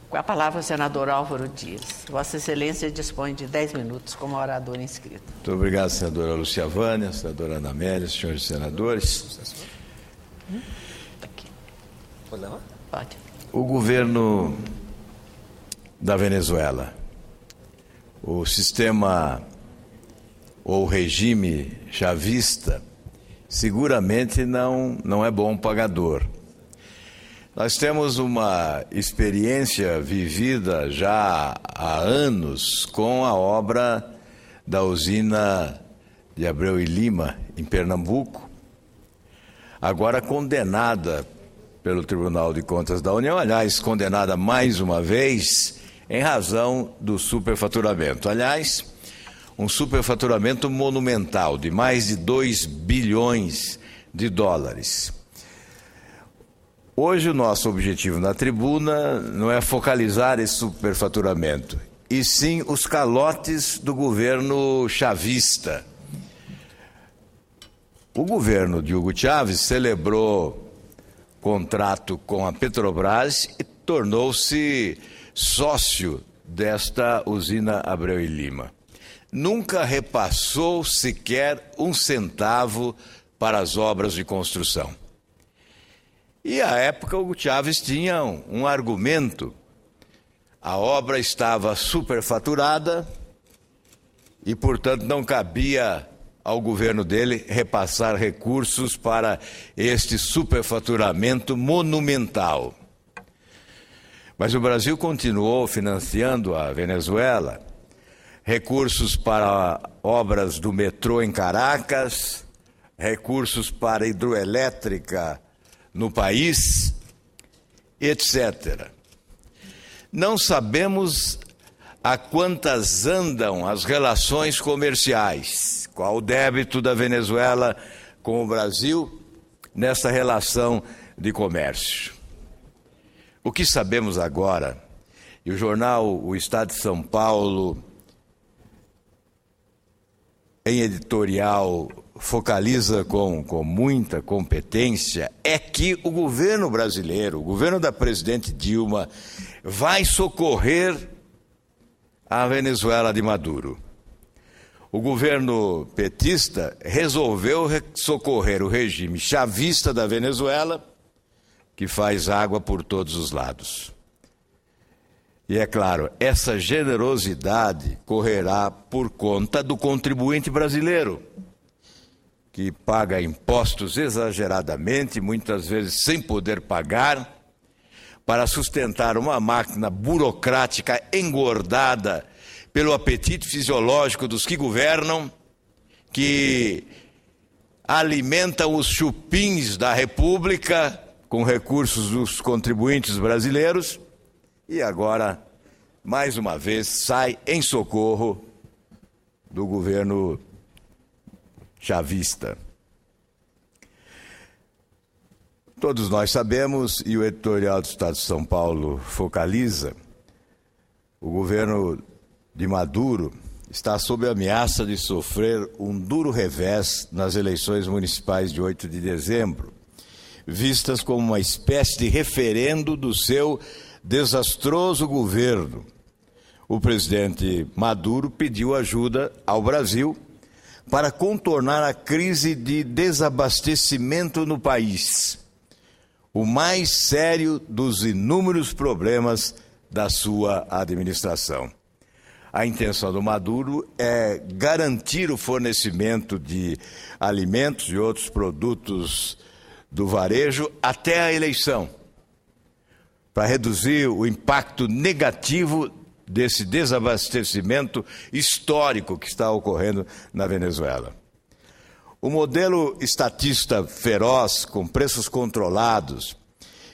Com a palavra, o senador Álvaro Dias. Vossa Excelência dispõe de 10 minutos como orador inscrito. Muito obrigado, senadora Lúcia Vânia, senadora Ana Amélia, senhores senadores. Aqui. Pode. O governo da Venezuela, o sistema ou regime chavista, seguramente não é bom pagador. Nós temos uma experiência vivida já há anos com a obra da usina de Abreu e Lima, em Pernambuco, agora condenada pelo Tribunal de Contas da União, aliás, condenada mais uma vez em razão do superfaturamento. Aliás, um superfaturamento monumental de mais de 2 bilhões de dólares. Hoje o nosso objetivo na tribuna não é focalizar esse superfaturamento, e sim os calotes do governo chavista. O governo de Hugo Chávez celebrou contrato com a Petrobras e tornou-se sócio desta usina Abreu e Lima. Nunca repassou sequer um centavo para as obras de construção. E à época o Chávez tinha um argumento: a obra estava superfaturada e, portanto, não cabia ao governo dele repassar recursos para este superfaturamento monumental. Mas o Brasil continuou financiando a Venezuela, recursos para obras do metrô em Caracas, recursos para hidroelétrica no país, etc. Não sabemos a quantas andam as relações comerciais, qual o débito da Venezuela com o Brasil nessa relação de comércio. O que sabemos agora, e o jornal O Estado de São Paulo, em editorial, focaliza com muita competência, é que o governo brasileiro, o governo da presidente Dilma, vai socorrer a Venezuela de Maduro. O governo petista resolveu socorrer o regime chavista da Venezuela, que faz água por todos os lados. E é claro, essa generosidade correrá por conta do contribuinte brasileiro, que paga impostos exageradamente, muitas vezes sem poder pagar, para sustentar uma máquina burocrática engordada pelo apetite fisiológico dos que governam, que alimentam os chupins da República com recursos dos contribuintes brasileiros e agora, mais uma vez, sai em socorro do governo chavista. Todos nós sabemos, e o editorial do Estado de São Paulo focaliza, o governo de Maduro está sob a ameaça de sofrer um duro revés nas eleições municipais de 8 de dezembro, vistas como uma espécie de referendo do seu desastroso governo. O presidente Maduro pediu ajuda ao Brasil para contornar a crise de desabastecimento no país, o mais sério dos inúmeros problemas da sua administração. A intenção do Maduro é garantir o fornecimento de alimentos e outros produtos do varejo até a eleição, para reduzir o impacto negativo desse desabastecimento histórico que está ocorrendo na Venezuela. O modelo estatista feroz, com preços controlados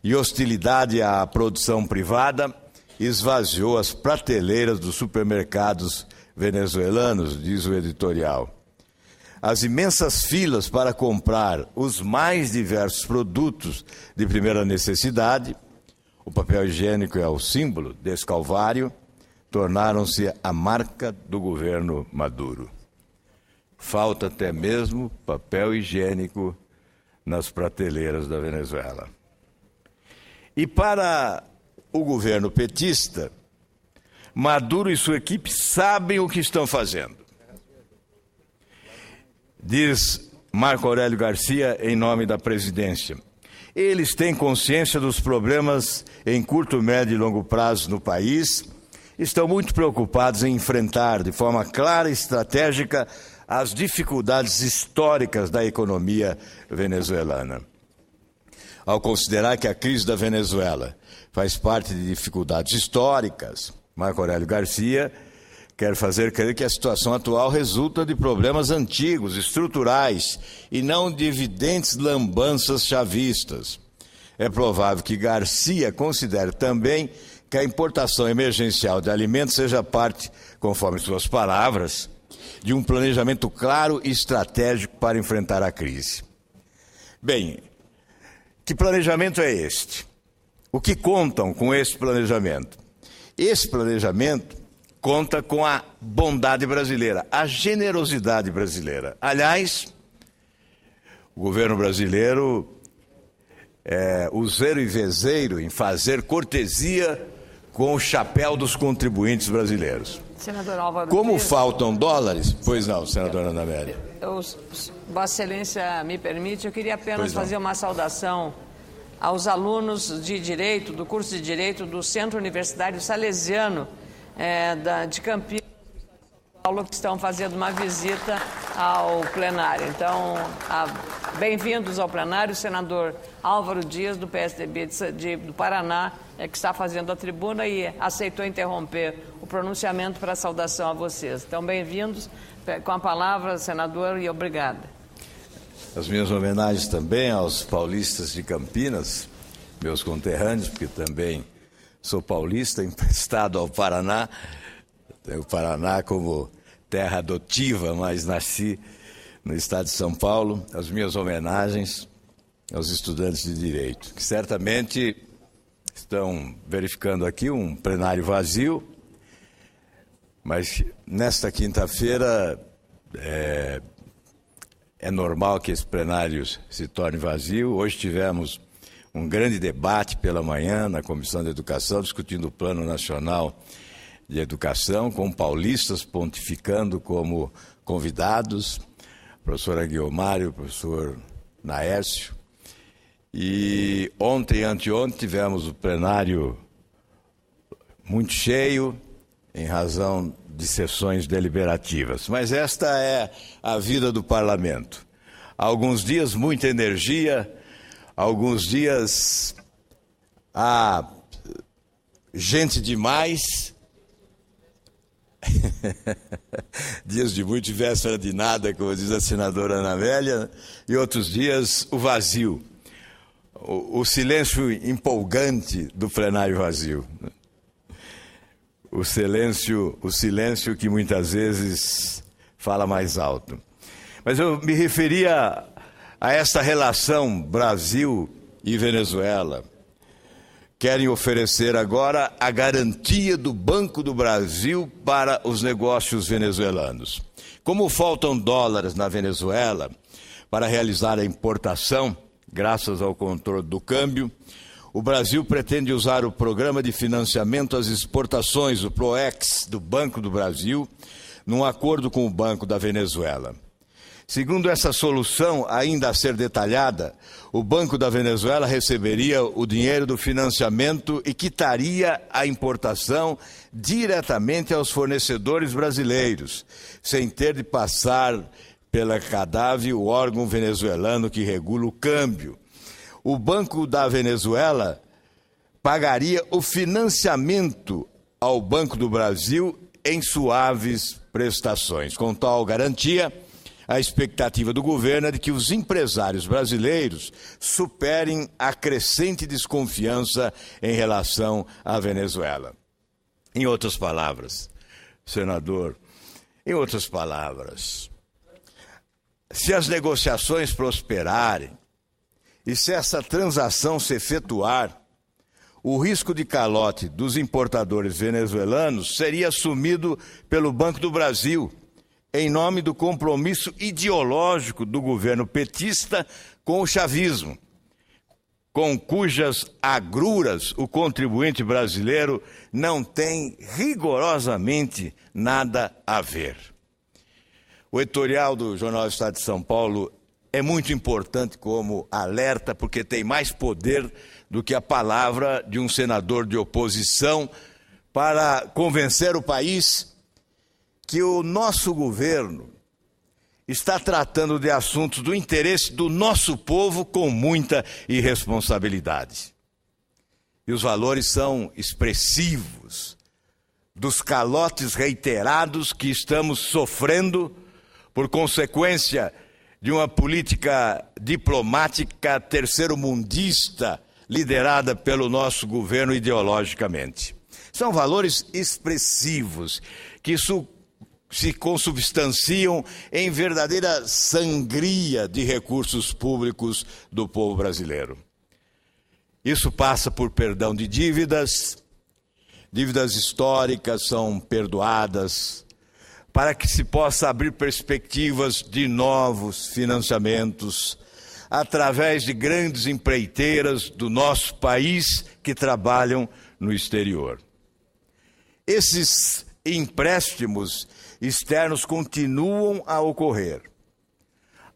e hostilidade à produção privada, esvaziou as prateleiras dos supermercados venezuelanos, diz o editorial. As imensas filas para comprar os mais diversos produtos de primeira necessidade, o papel higiênico é o símbolo desse calvário, tornaram-se a marca do governo Maduro. Falta até mesmo papel higiênico nas prateleiras da Venezuela. E para o governo petista, Maduro e sua equipe sabem o que estão fazendo. Diz Marco Aurélio Garcia em nome da presidência. Eles têm consciência dos problemas em curto, médio e longo prazo no país, estão muito preocupados em enfrentar de forma clara e estratégica as dificuldades históricas da economia venezuelana. Ao considerar que a crise da Venezuela faz parte de dificuldades históricas, Marco Aurélio Garcia quer fazer crer que a situação atual resulta de problemas antigos, estruturais, e não de evidentes lambanças chavistas. É provável que Garcia considere também que a importação emergencial de alimentos seja parte, conforme suas palavras, de um planejamento claro e estratégico para enfrentar a crise. Bem, que planejamento é este? O que contam com esse planejamento? Esse planejamento conta com a bondade brasileira, a generosidade brasileira. Aliás, o governo brasileiro é useiro e vezeiro em fazer cortesia com o chapéu dos contribuintes brasileiros. Senador Álvaro Como Dias, faltam dólares? Pois não, senadora Ana Amélia. Vossa Excelência me permite, eu queria apenas fazer uma saudação aos alunos de Direito, do curso de Direito do Centro Universitário Salesiano de Campinas, Paulo, que estão fazendo uma visita ao plenário. Então, bem-vindos ao plenário, o senador Álvaro Dias, do PSDB do Paraná, que está fazendo a tribuna e aceitou interromper o pronunciamento para saudação a vocês. Então, bem-vindos. Com a palavra, senador, e obrigada. As minhas homenagens também aos paulistas de Campinas, meus conterrâneos, porque também sou paulista, emprestado ao Paraná. Tenho o Paraná como terra adotiva, mas nasci no estado de São Paulo. As minhas homenagens aos estudantes de Direito, que certamente estão verificando aqui um plenário vazio, mas nesta quinta-feira é normal que esse plenário se torne vazio. Hoje tivemos um grande debate pela manhã na Comissão de Educação, discutindo o Plano Nacional de Educação, com paulistas pontificando como convidados, o professor Aguiomar e o professor Naércio. E ontem e anteontem tivemos o plenário muito cheio, em razão de sessões deliberativas. Mas esta é a vida do parlamento. Há alguns dias, muita energia, alguns dias há gente demais, dias de muito e véspera de nada, como diz a senadora Ana Amélia, e outros dias o vazio, o silêncio empolgante do plenário vazio. O silêncio que muitas vezes fala mais alto. Mas eu me referia a essa relação Brasil e Venezuela. Querem oferecer agora a garantia do Banco do Brasil para os negócios venezuelanos. Como faltam dólares na Venezuela para realizar a importação, graças ao controle do câmbio, o Brasil pretende usar o Programa de Financiamento às Exportações, o PROEX, do Banco do Brasil, num acordo com o Banco da Venezuela. Segundo essa solução, ainda a ser detalhada, o Banco da Venezuela receberia o dinheiro do financiamento e quitaria a importação diretamente aos fornecedores brasileiros, sem ter de passar pela CADAV, o órgão venezuelano que regula o câmbio. O Banco da Venezuela pagaria o financiamento ao Banco do Brasil em suaves prestações. Com tal garantia, a expectativa do governo é de que os empresários brasileiros superem a crescente desconfiança em relação à Venezuela. Em outras palavras, senador, se as negociações prosperarem, e se essa transação se efetuar, o risco de calote dos importadores venezuelanos seria assumido pelo Banco do Brasil, em nome do compromisso ideológico do governo petista com o chavismo, com cujas agruras o contribuinte brasileiro não tem rigorosamente nada a ver. O editorial do Jornal do Estado de São Paulo é muito importante como alerta, porque tem mais poder do que a palavra de um senador de oposição para convencer o país que o nosso governo está tratando de assuntos do interesse do nosso povo com muita irresponsabilidade. E os valores são expressivos dos calotes reiterados que estamos sofrendo por consequência de uma política diplomática terceiro-mundista liderada pelo nosso governo ideologicamente. São valores expressivos que se consubstanciam em verdadeira sangria de recursos públicos do povo brasileiro. Isso passa por perdão de dívidas históricas são perdoadas, para que se possa abrir perspectivas de novos financiamentos através de grandes empreiteiras do nosso país que trabalham no exterior. Esses empréstimos externos continuam a ocorrer.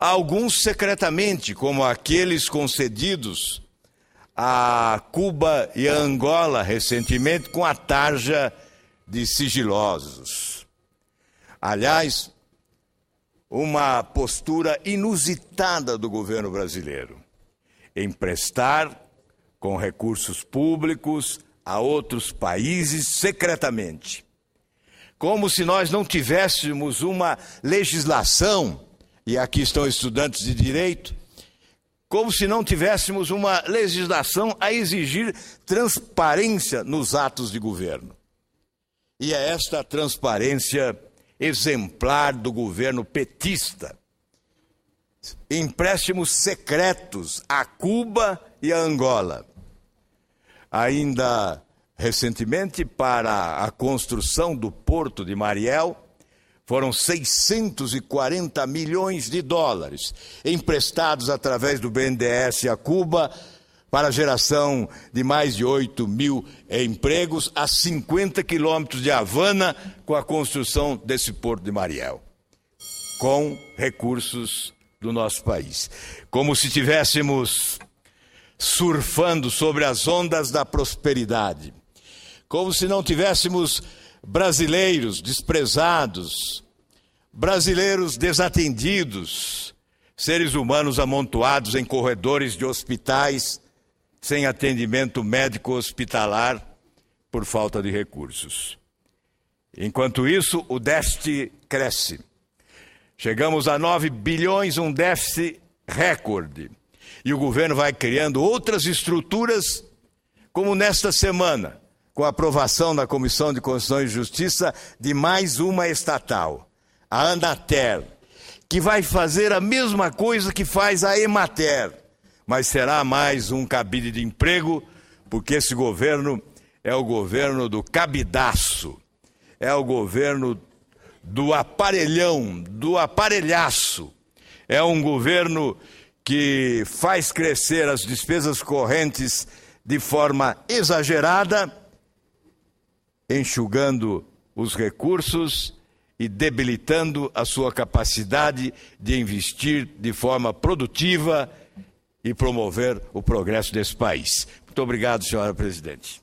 Alguns secretamente, como aqueles concedidos a Cuba e a Angola recentemente com a tarja de sigilosos. Aliás, uma postura inusitada do governo brasileiro: emprestar com recursos públicos a outros países secretamente. Como se nós não tivéssemos uma legislação, e aqui estão estudantes de direito, como se não tivéssemos uma legislação a exigir transparência nos atos de governo. E é esta transparência exemplar do governo petista. Empréstimos secretos a Cuba e a Angola. Ainda recentemente, para a construção do Porto de Mariel, foram 640 milhões de dólares emprestados através do BNDES a Cuba para a geração de mais de 8 mil empregos a 50 quilômetros de Havana com a construção desse Porto de Mariel, com recursos do nosso país. Como se estivéssemos surfando sobre as ondas da prosperidade, como se não tivéssemos brasileiros desprezados, brasileiros desatendidos, seres humanos amontoados em corredores de hospitais sem atendimento médico hospitalar por falta de recursos. Enquanto isso, o déficit cresce. Chegamos a 9 bilhões, um déficit recorde. E o governo vai criando outras estruturas, como nesta semana, com a aprovação da Comissão de Constituição e Justiça de mais uma estatal, a Anatel, que vai fazer a mesma coisa que faz a Emater, mas será mais um cabide de emprego, porque esse governo é o governo do cabidaço, é o governo do aparelhão, do aparelhaço, é um governo que faz crescer as despesas correntes de forma exagerada, enxugando os recursos e debilitando a sua capacidade de investir de forma produtiva e promover o progresso desse país. Muito obrigado, senhora presidente.